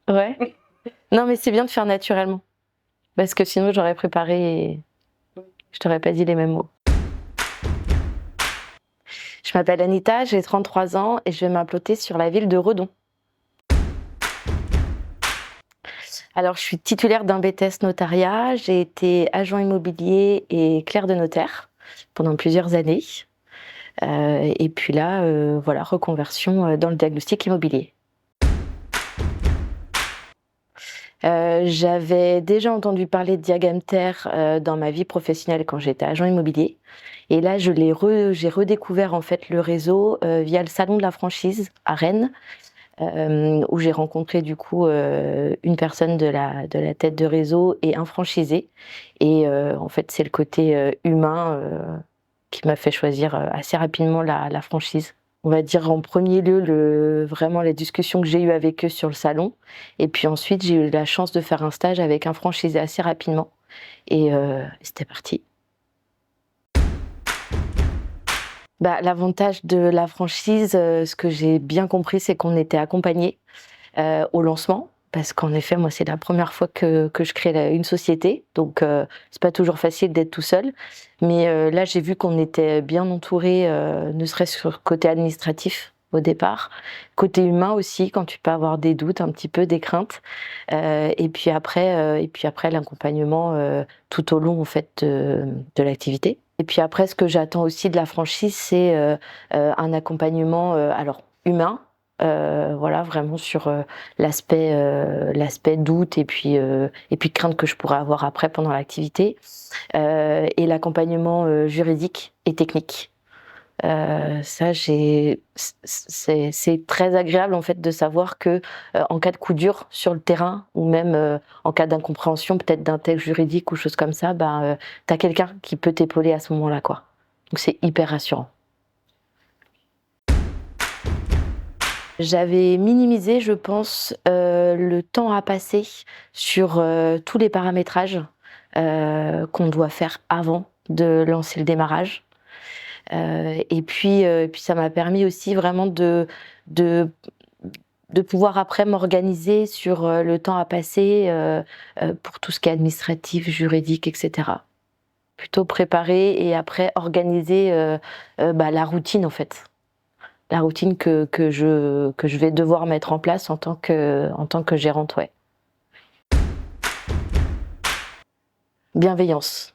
Ouais. Non, mais c'est bien de faire naturellement. Parce que sinon, j'aurais préparé et je t'aurais pas dit les mêmes mots. Je m'appelle Anita, j'ai 33 ans et je vais m'implanter sur la ville de Redon. Alors, je suis titulaire d'un BTS notariat, j'ai été agent immobilier et clerc de notaire pendant plusieurs années. Et puis là, voilà, reconversion dans le diagnostic immobilier. J'avais déjà entendu parler de Diagamter dans ma vie professionnelle quand j'étais agent immobilier. Et là, j'ai redécouvert en fait le réseau via le salon de la franchise à Rennes, où j'ai rencontré du coup une personne de la tête de réseau et un franchisé. Et en fait, c'est le côté humain qui m'a fait choisir assez rapidement la franchise. On va dire en premier lieu vraiment les discussions que j'ai eues avec eux sur le salon. Et puis ensuite, j'ai eu la chance de faire un stage avec un franchisé assez rapidement. Et c'était parti. Bah, l'avantage de la franchise, ce que j'ai bien compris, c'est qu'on était accompagné au lancement. Parce qu'en effet, moi, c'est la première fois que je crée une société. Donc, c'est pas toujours facile d'être tout seul. Mais là, j'ai vu qu'on était bien entouré, ne serait-ce que sur le côté administratif au départ. Côté humain aussi, quand tu peux avoir des doutes, un petit peu, des craintes. Et puis après l'accompagnement tout au long, en fait, de l'activité. Et puis après, ce que j'attends aussi de la franchise, c'est un accompagnement, alors humain, voilà, vraiment sur l'aspect doute et puis crainte que je pourrais avoir après pendant l'activité, et l'accompagnement juridique et technique. Ça, c'est très agréable en fait de savoir que en cas de coup dur sur le terrain ou même en cas d'incompréhension peut-être d'un texte juridique ou chose comme ça, t'as quelqu'un qui peut t'épauler à ce moment-là, quoi. Donc c'est hyper rassurant. J'avais minimisé, je pense, le temps à passer sur tous les paramétrages qu'on doit faire avant de lancer le démarrage. Et puis ça m'a permis aussi vraiment de, de pouvoir après m'organiser sur le temps à passer pour tout ce qui est administratif, juridique, etc. Plutôt préparer et après organiser la routine en fait. La routine que je vais devoir mettre en place en tant que gérante, ouais. Bienveillance.